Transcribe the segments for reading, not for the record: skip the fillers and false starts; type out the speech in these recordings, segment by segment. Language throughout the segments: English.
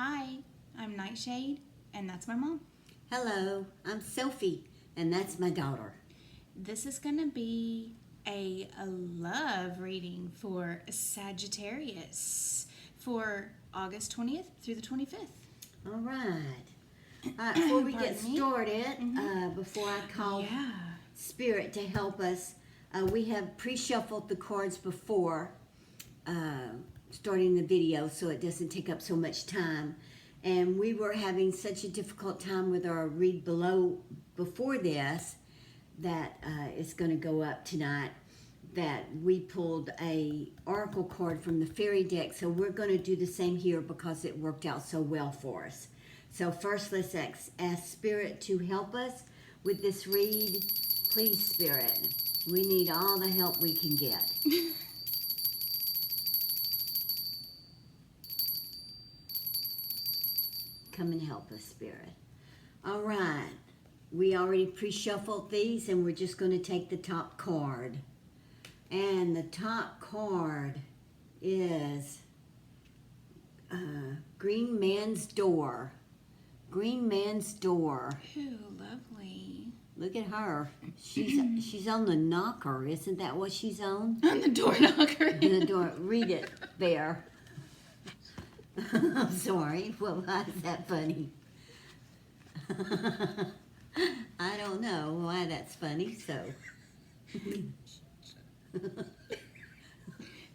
Hi, I'm NightShade, and that's my mom. Hello, I'm Sophie, and that's my daughter. This is going to be a love reading for Sagittarius for August 20th through the 25th. All right. Before we get Pardon me? started, before I call Spirit to help us, we have pre-shuffled the cards before starting the video so it doesn't take up so much time. And we were having such a difficult time with our read below before this that it's going to go up tonight, that we pulled a oracle card from the fairy deck. So we're going to do the same here because it worked out so well for us. So first, let's ask Spirit to help us with this read. Please, Spirit, we need all the help we can get. Come and help us, Spirit. All right. We already pre-shuffled these, and we're just going to take the top card. And the top card is Green Man's Door. Green Man's Door. Ooh, lovely. Look at her. She's on the knocker. Isn't that what she's on? On the door knocker. The door. Read it, Bear. I'm sorry. Well, why is that funny? I don't know why that's funny, so.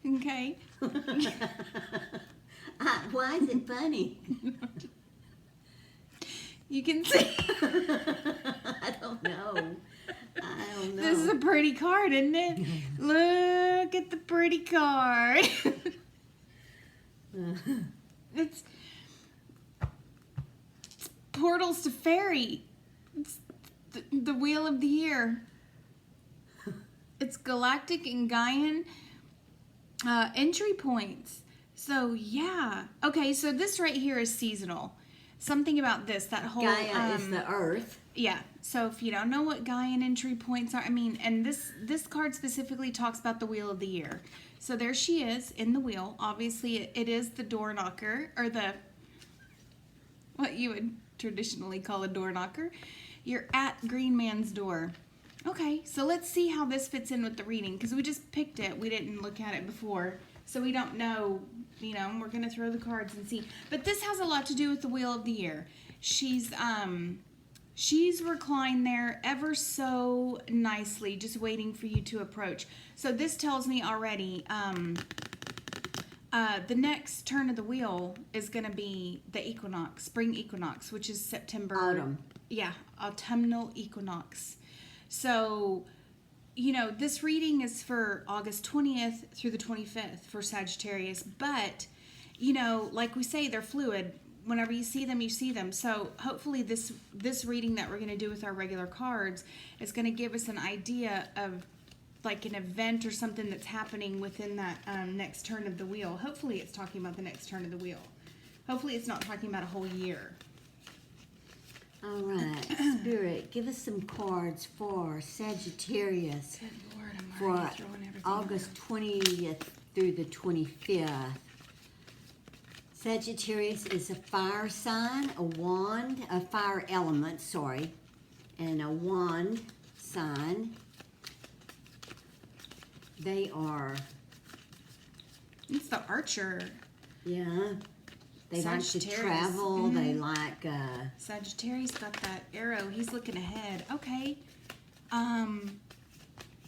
Okay. Why is it funny? You can see. I don't know. This is a pretty card, isn't it? Look at the pretty card. It's portals to fairy. It's the wheel of the year. It's galactic and Gaian entry points. So yeah. Okay, so this right here is seasonal. Something about this, that whole Gaia is the earth. Yeah. So if you don't know what Gaian entry points are, I mean, and this card specifically talks about the wheel of the year. So there she is in the wheel. Obviously, it is the door knocker, or what you would traditionally call a door knocker. You're at Green Man's door. Okay, so let's see how this fits in with the reading, because we just picked it. We didn't look at it before, so we don't know, we're going to throw the cards and see. But this has a lot to do with the wheel of the year. She's reclined there ever so nicely, just waiting for you to approach. So this tells me already the next turn of the wheel is going to be the equinox, spring equinox, which is September. Autumn. Yeah, autumnal equinox. So, this reading is for August 20th through the 25th for Sagittarius. But, like we say, they're fluid. Whenever you see them, you see them. So hopefully this reading that we're going to do with our regular cards is going to give us an idea of like an event or something that's happening within that next turn of the wheel. Hopefully it's talking about the next turn of the wheel. Hopefully it's not talking about a whole year. All right, Spirit, give us some cards for Sagittarius. Good Lord, I'm for already throwing everything August 20th through the 25th. Sagittarius is a fire sign, a fire element, and a wand sign. They are... It's the Archer. Yeah. They like to Sagittarius. travel. Mm-hmm. They like... Sagittarius got that arrow. He's looking ahead. Okay.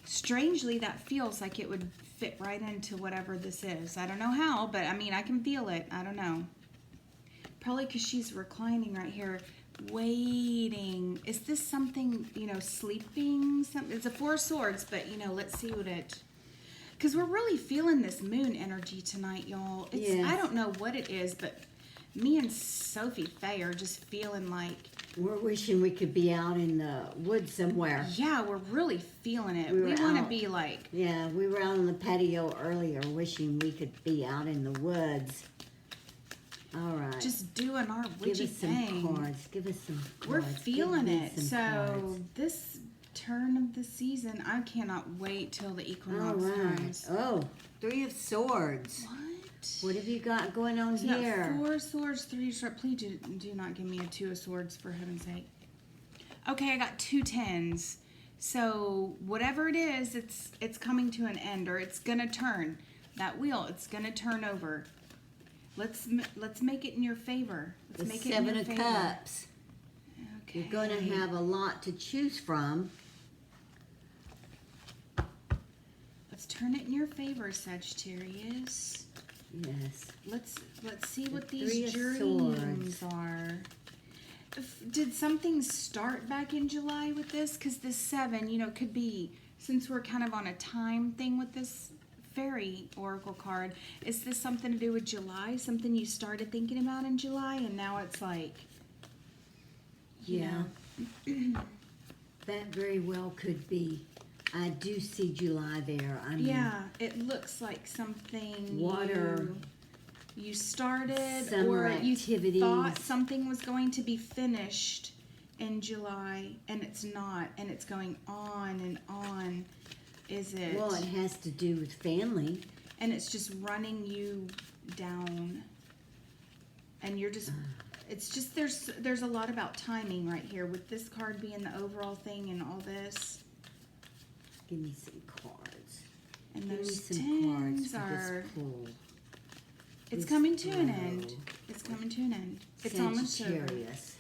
Strangely, that feels like it would fit right into whatever this is. I don't know how, but I mean, I can feel it. I don't know. Probably because she's reclining right here, waiting. Is this something, sleeping? It's a Four of Swords, but, let's see what it... Because we're really feeling this moon energy tonight, y'all. Yes. I don't know what it is, but me and Sophie Faye are just feeling like... We're wishing we could be out in the woods somewhere. Yeah, we're really feeling it. We want to be like... Yeah, we were out on the patio earlier wishing we could be out in the woods. All right. Just doing our witchy thing. Give us some cards. We're feeling it. So this turn of the season, I cannot wait till the equinox comes. Oh, Three of Swords. What? What have you got going on So here? 4 swords, 3 swords. Please do not give me a 2 of swords, for heaven's sake. Okay, I got 2 tens. So whatever it is, it's coming to an end, or it's gonna turn. That wheel, it's gonna turn over. Let's make it in your favor. The Let's make it in Seven your of favor. Cups. Okay. You're going to have a lot to choose from. Let's turn it in your favor, Sagittarius. Yes. Let's see what Three these of dreams Swords. are. Did something start back in July with this? Because this 7, could be, since we're kind of on a time thing with this fairy oracle card, is this something to do with July? Something you started thinking about in July, and now it's like, Yeah. That very well could be. I do see July there. I mean, yeah, it looks like something Water. you started, Summer or you activities. thought something was going to be finished in July, and it's not, and it's going on and on. Is it? well, it has to do with family. And it's just running you down, and you're just. It's just there's a lot about timing right here with this card being the overall thing and all this. Give me some cards. And Give me those some cards tens for are. this pull. It's This coming to an flow. end. It's coming to an end. It's almost over. Sagittarius.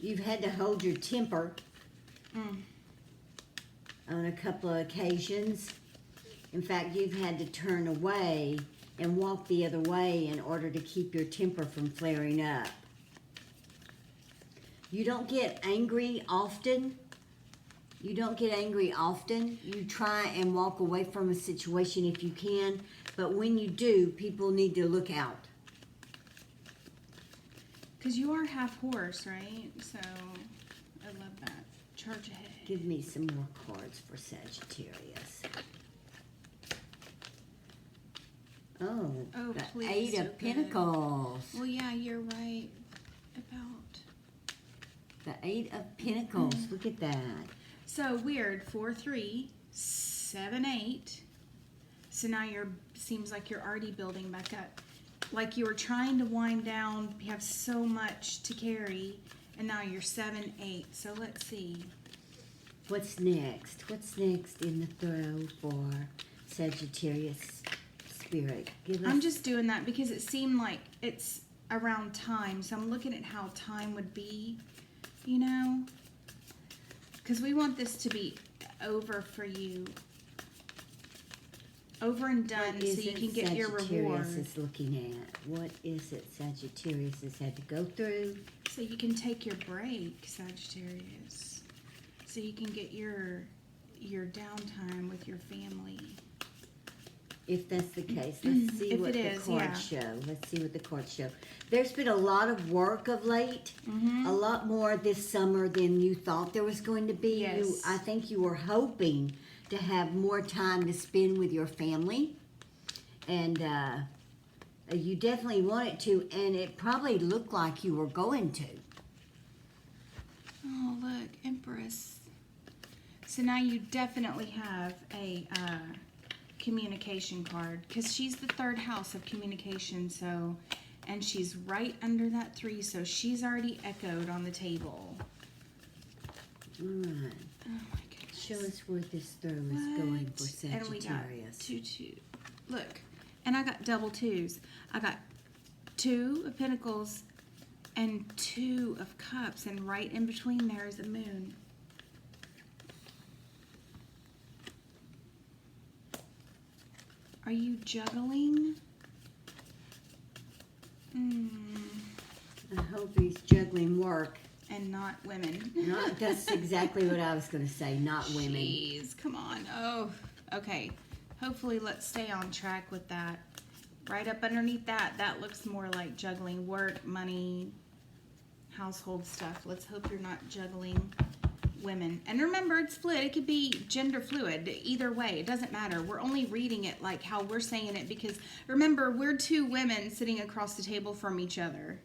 You've had to hold your temper on a couple of occasions. In fact, you've had to turn away and walk the other way in order to keep your temper from flaring up. You don't get angry often. You don't get angry often. You try and walk away from a situation if you can, but when you do, people need to look out. Because you are half horse, right? So I love that. Charge ahead. Give me some more cards for Sagittarius. Oh, Oh, the please, 8 so of good. Pentacles. Well, yeah, you're right about. The 8 of Pentacles. Look at that. So weird. 4, 3, 7, 8. So now seems like you're already building back up. Like you were trying to wind down. You have so much to carry, and now you're 7, 8. So let's see. What's next? What's next in the throw for Sagittarius spirit? Give us. I'm just doing that because it seemed like it's around time. So I'm looking at how time would be, because we want this to be over for you. Over and done, What so is you it can get your reward. Sagittarius is looking at? What is it Sagittarius has had to go through? So you can take your break, Sagittarius. So you can get your downtime with your family. If that's the case, let's see If what it the is, cards yeah. show. Let's see what the cards show. There's been a lot of work of late. A lot more this summer than you thought there was going to be. Yes. I think you were hoping to have more time to spend with your family. And you definitely wanted to, and it probably looked like you were going to. Oh, look, Empress. So now you definitely have a communication card, because she's the 3rd house of communication. So, and she's right under that 3, so she's already echoed on the table. All right. Oh my goodness. Show us where this throw is going for And we got Sagittarius. 2, 2. Look, and I got double 2s. I got 2 of Pentacles and 2 of Cups, and right in between there is a moon. Are you juggling? I hope he's juggling work. And not women. That's exactly what I was going to say, not women. Jeez, come on. Oh, okay. Hopefully, let's stay on track with that. Right up underneath that looks more like juggling work, money, household stuff. Let's hope you're not juggling women. And remember, it's fluid. It could be gender fluid. Either way, it doesn't matter. We're only reading it like how we're saying it, because remember, we're 2 women sitting across the table from each other,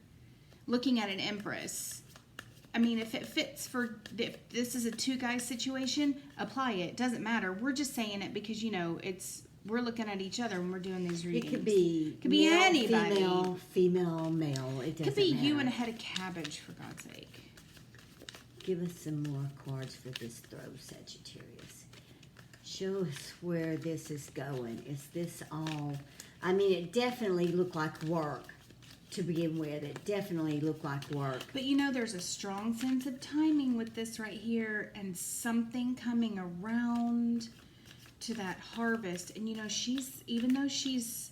looking at an Empress. I mean, if it fits if this is a 2 guy situation, apply it. Doesn't matter. We're just saying it because, it's we're looking at each other when we're doing these readings. It could be male, anybody. Female, male. It doesn't Could be matter. you and a head of cabbage, for God's sake. Give us some more cards for this throw, Sagittarius. Show us where this is going. Is this all... I mean, it definitely looked like work to begin with. It definitely looked like work. But you know, there's a strong sense of timing with this right here, and something coming around to that harvest. And you know, even though she's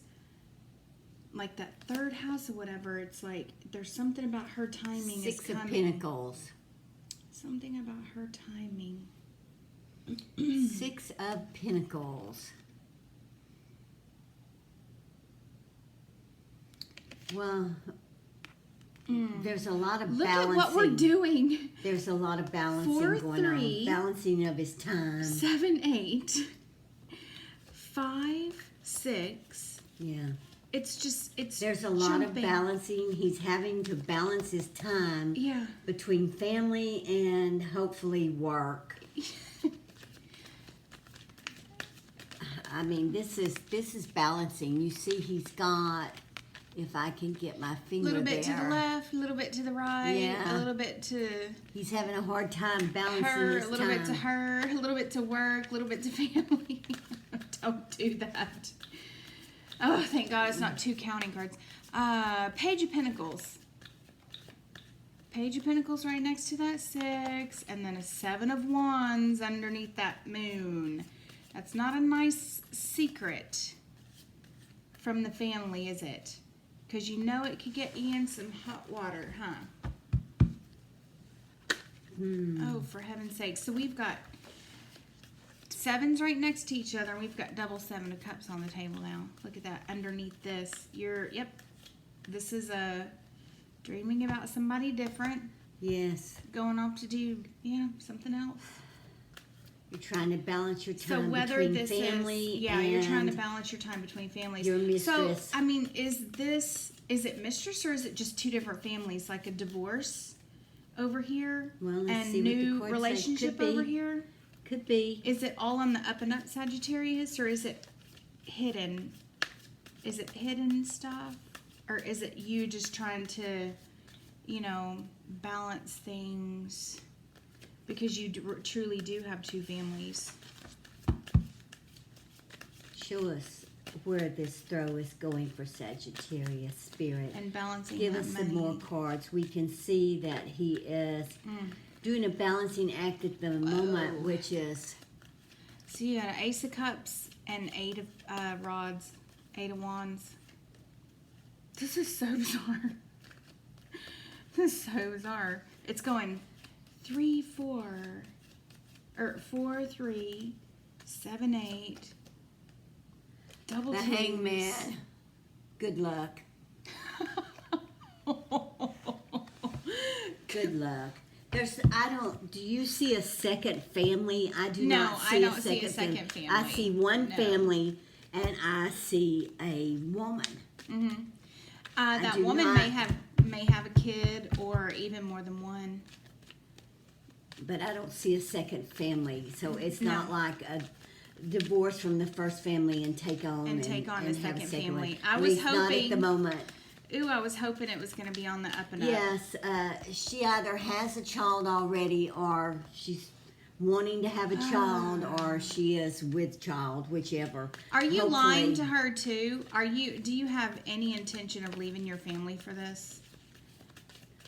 like that third house or whatever, it's like there's something about her timing is Six of coming. Pentacles. Something about her timing. Six of Pentacles. Well, there's a lot of Look balancing. at what we're doing. There's a lot of balancing 4, going 3, on. Balancing of his time. 7, 8, 5, 6. Yeah. It's There's a lot of jumping. balancing. He's having to balance his time Yeah. between family and hopefully work. I mean, this is balancing. You see, he's got. If I can get my A finger little bit there. to the left, a little bit to the right, Yeah. a little bit to He's having a hard time balancing her, his a little time. bit to her, a little bit to work, a little bit to family. Don't do that. Oh, thank God it's not 2 counting cards. Page of Pentacles. Page of Pentacles right next to that 6, and then a 7 of Wands underneath that moon. That's not a nice secret from the family, is it? Because you know it could get you in some hot water, huh? Oh, for heaven's sake. So we've got 7s right next to each other, and we've got double 7 of Cups on the table now. Look at that. Underneath this, this is a dreaming about somebody different. Yes. Going off to do, something else. You're trying to balance your So time whether between this family is, and you're trying to balance your time between families. your mistress. So, I mean, is it mistress or is it just 2 different families, like a divorce over here Well, let's and see what the new card says. relationship Could be. over here? Could be. Is it all on the up and up Sagittarius, or is it hidden? Is it hidden stuff, or is it you just trying to, balance things? Because you truly do have 2 families. Show us where this throw is going for Sagittarius spirit. And balancing Give that us money. some more cards. We can see that he is doing a balancing act at the moment, which is... So you got an Ace of Cups and 8 of rods, 8 of Wands. This is so bizarre. This is so bizarre. It's going 3, 4, or 4, 3, 7, 8, double The twos. Hangman. Good luck. Good luck. Do you see a second family? I do No, not see I don't a see second a second family. I see one No. family, and I see a woman. That do woman not- may have a kid or even more than one. But I don't see a second family, so it's No. not like a divorce from the first family and take on And take on a have second family. one. I At was least not at the hoping- moment. Ooh, I was hoping it was going to be on the up and up. Yes, she either has a child already, or she's wanting to have a child, or she is with child, whichever. Are you Hopefully- lying to her too? Do you have any intention of leaving your family for this?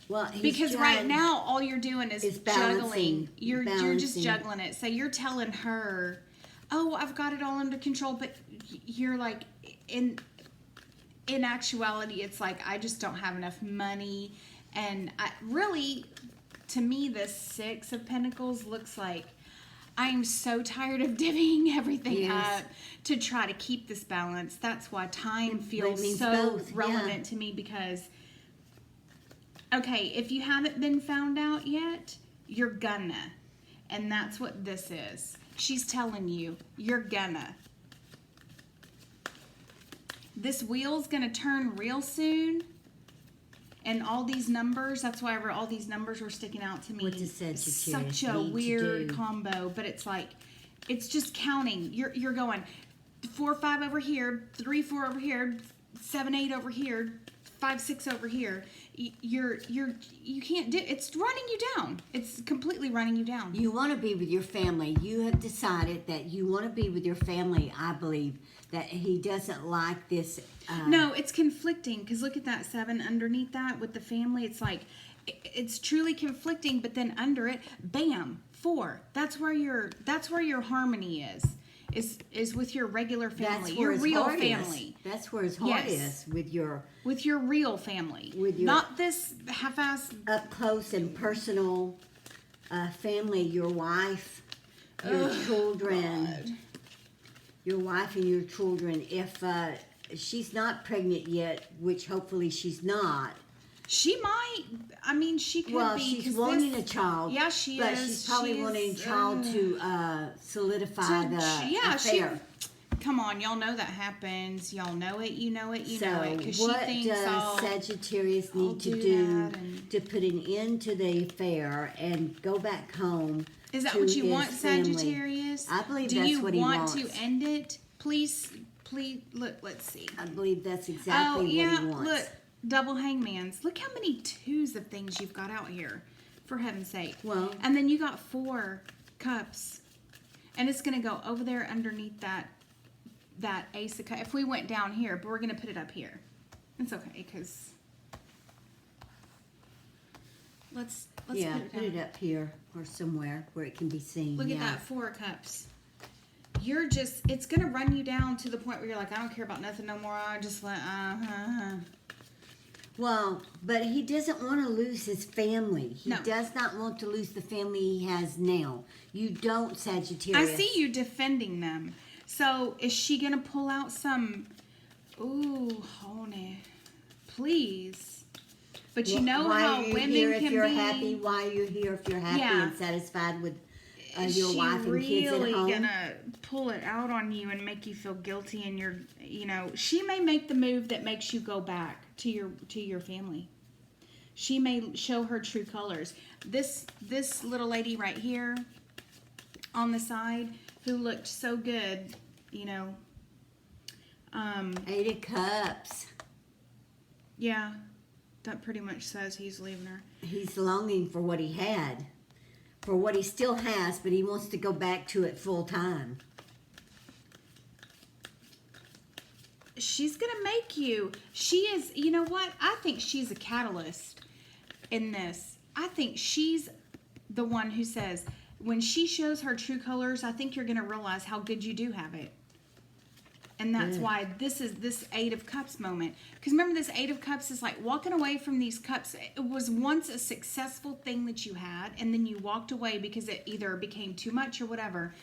Well, he's Because right trying- now all you're doing is balancing, juggling. You're just balancing. juggling it. So you're telling her, "Oh, I've got it all under control," but you're like in actuality, it's like, I just don't have enough money. And to me, this 6 of Pentacles looks like I'm so tired of divvying everything Yes. up to try to keep this balance. That's why time feels means so both, yeah. relevant to me, because, okay, if you haven't been found out yet, you're gonna. And that's what this is. She's telling you, you're gonna. This wheel's going to turn real soon. And all these numbers, that's why all these numbers were sticking out to me. What does Sagittarius Such a need to weird do? combo. But it's like, it's just counting. You're going, 4, 5 over here, 3, 4 over here, 7, 8 over here, 5, 6 over here. You can't do. It's running you down. It's completely running you down. You want to be with your family. You have decided that you want to be with your family. I believe that he doesn't like this. No, it's conflicting because look at that 7 underneath that with the family. It's like it's truly conflicting, but then under it, bam, 4. That's where your harmony is with your regular family, your real family. That's where his heart is with your real family, with your not this half-ass up close and personal family. Your wife, your children, God. Your wife and your children. If she's not pregnant yet, which hopefully she's not. She might. I mean, she could be. Well, she's wanting a child. Yeah, she but is. But she's probably wanting a child to solidify the affair. Come on, y'all know that happens. Y'all know it. You know it. You know it. Because what she thinks does Sagittarius need to do to put an end to the affair and go back home? Is that what you want, Sagittarius? I believe that's what he wants. Do you want to end it? Please, look. Let's see. I believe that's exactly what he wants. Look. Double hangmans. Look how many 2s of things you've got out here, for heaven's sake. Well, and then you got 4 cups, and it's gonna go over there underneath that ace of cups. If we went down here, but we're gonna put it up here. It's okay because let's put it up here or somewhere where it can be seen. Look at that 4 cups. It's gonna run you down to the point where you're like, I don't care about nothing no more. I just let Well, but he doesn't want to lose his family. He does not want to lose the family he has now. You don't, Sagittarius. I see you defending them. So is she going to pull out some... Ooh, honey. Please. But you know how women here can if you're be... happy? Why are you here if you're happy and satisfied with your wife and kids at home? She's really going to pull it out on you and make you feel guilty, and she may make the move that makes you go back to your family. She may show her true colors. This little lady right here on the side who looked so good, 8 of Cups. Yeah, that pretty much says he's leaving her. He's longing for what he had, for what he still has, but he wants to go back to it full time. She's going to make you. She is, you know what? I think she's a catalyst in this. I think she's the one who says, when she shows her true colors, I think you're going to realize how good you do have it. And that's why this is this 8 of Cups moment. Because remember, this 8 of Cups is like walking away from these cups. It was once a successful thing that you had, and then you walked away because it either became too much or whatever.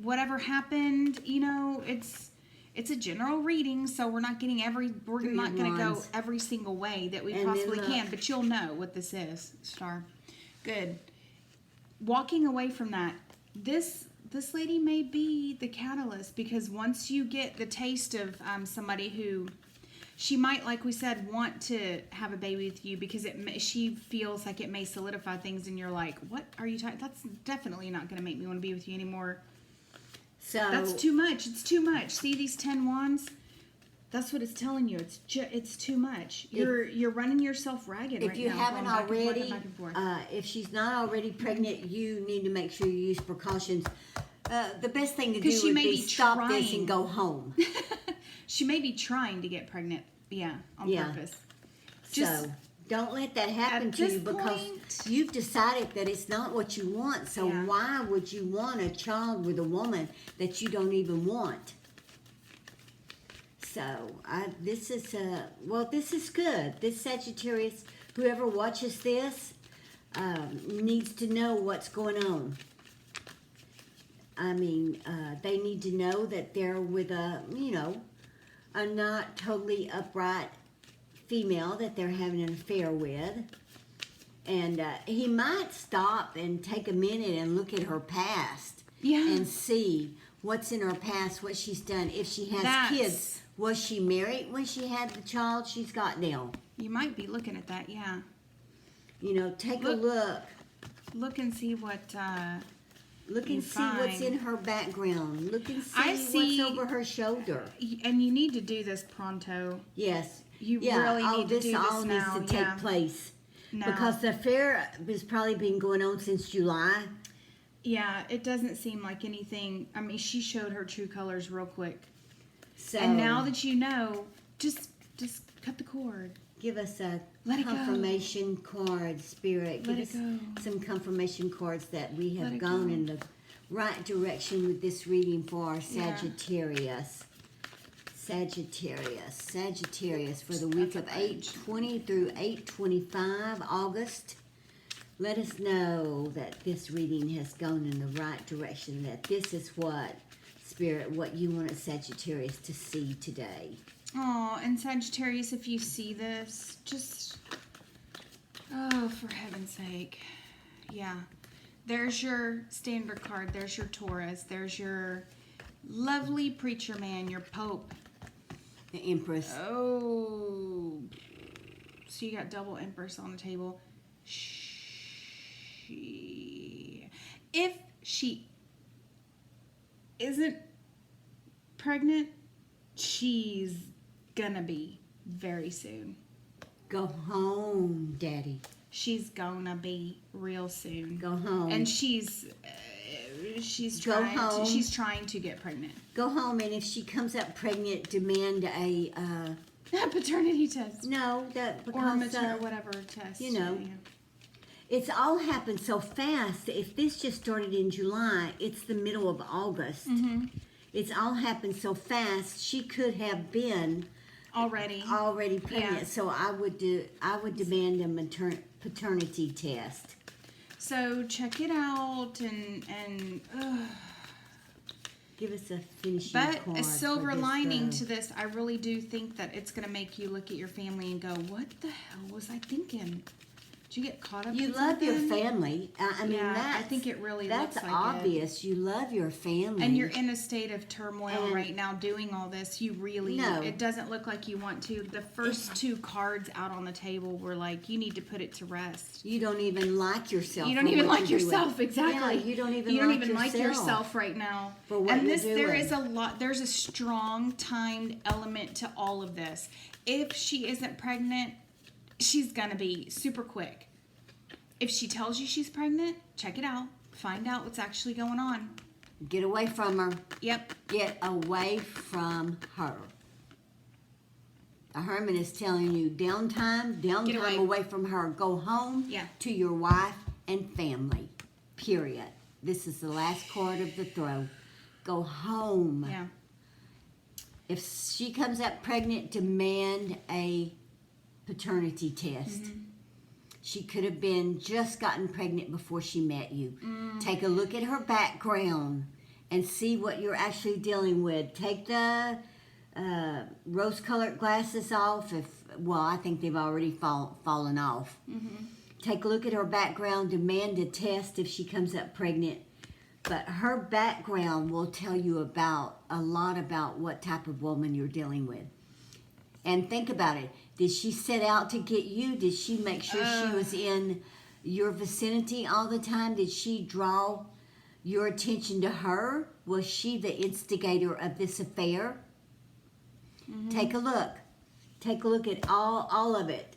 Whatever happened, it's a general reading, so we're not getting we're not going to go every single way that we possibly can, but you'll know what this is, Star. Good. Walking away from that, this lady may be the catalyst, because once you get the taste of somebody who, she might, like we said, want to have a baby with you because she feels like it may solidify things, and you're like, what are you talking? That's definitely not going to make me want to be with you anymore. So that's too much. It's too much. See these 10 wands? That's what it's telling you. It's too much. You're running yourself ragged. If you haven't already, if she's not already pregnant, you need to make sure you use precautions. The best thing to do would be stop this and go home. She may be trying to get pregnant. Yeah, on purpose. So don't let that happen to you, because you've decided that it's not what you want. So why would you want a child with a woman that you don't even want? So this is good. This Sagittarius, whoever watches this, needs to know what's going on. I mean, they need to know that they're with a not totally upright female that they're having an affair with. And he might stop and take a minute and look at her past and see what's in her past, what she's done. If she has kids, was she married when she had the child she's got now? You might be looking at that, yeah. Take a look. Look and see what Look and see what's in her background. Look and see what's over her shoulder. And you need to do this pronto. Yes. You really need to do this all now. needs to take place. No. Because the fair has probably been going on since July. Yeah, it doesn't seem like anything. I mean, she showed her true colors real quick. So, and now that you know, just cut the cord. Give us a Let confirmation card, Spirit. Give us some confirmation cards that we have gone in the right direction with this reading for our Sagittarius. Sagittarius for the week of 8/20 through 8/25 August. Let us know that this reading has gone in the right direction, that this is what, Spirit, what you wanted Sagittarius to see today. Oh, and Sagittarius, if you see this, just, oh, for heaven's sake. Yeah. There's your standard card. There's your Taurus. There's your lovely preacher man, your Pope. The Empress. Oh. So you got double Empress on the table. If she isn't pregnant, she's gonna be very soon. Go home, Daddy. She's gonna be real soon. Go home. And she's trying to get pregnant. Go home, and if she comes up pregnant, demand a paternity test. No, that because or whatever test. You know, it's all happened so fast. If this just started in July, it's the middle of August. Mm-hmm. It's all happened so fast. She could have been already pregnant. Yeah. So I would demand a paternity test. So check it out and give us a finishing But card a silver lining to to this, I really do think that it's going to make you look at your family and go, what the hell was I thinking? Did you get caught up You in love something? your family. I mean, I think it really looks like obvious. it. You love your family. And you're in a state of turmoil right now doing all this. You really, it doesn't look like you want to. The first two cards out on the table were like, you need to put it to rest. You don't even like yourself. You don't even like yourself, exactly. Yeah, you don't even like yourself right now. For what you're doing. There's a strong timed element to all of this. If she isn't pregnant, she's gonna be super quick. If she tells you she's pregnant, check it out. Find out what's actually going on. Get away from her. Yep. Get away from her. A hermit is telling you downtime away from her. Go home to your wife and family. Period. This is the last card of the throw. Go home. Yeah. If she comes up pregnant, demand a paternity test. Mm-hmm. She could have been just gotten pregnant before she met you. Take a look at her background and see what you're actually dealing with. Take the rose-colored glasses off. I think they've already fallen off. Mm-hmm. Take a look at her background. Demand a test if she comes up pregnant. But her background will tell you a lot about what type of woman you're dealing with. And think about it. Did she set out to get you? Did she make sure she was in your vicinity all the time? Did she draw your attention to her? Was she the instigator of this affair? Mm-hmm. Take a look. Take a look at all of it.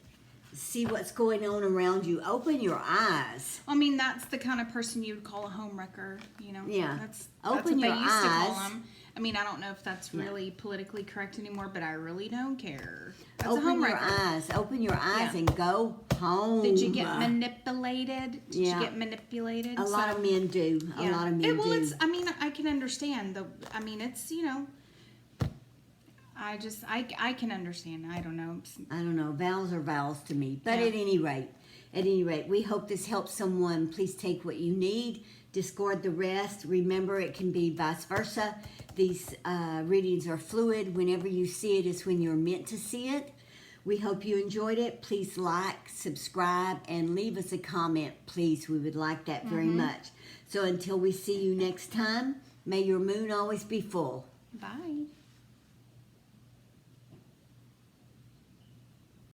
See what's going on around you. Open your eyes. I mean, that's the kind of person you would call a homewrecker, you know? Yeah. That's Open what your they used to eyes. call them. I mean, I don't know if that's really politically correct anymore, but I really don't care. That's Open a homewrecker. your eyes. Open your eyes and go home. Did you get manipulated? Did you get manipulated? A lot of men do. A lot of men do. It's, I mean, I can understand. It's, you know, I can understand. I don't know. Vows are vows to me. But at any rate, we hope this helps someone. Please take what you need. Discard the rest. Remember, it can be vice versa. These readings are fluid. Whenever you see it is when you're meant to see it. We hope you enjoyed it. Please like, subscribe, and leave us a comment, please. We would like that very much. So until we see you next time, may your moon always be full. Bye.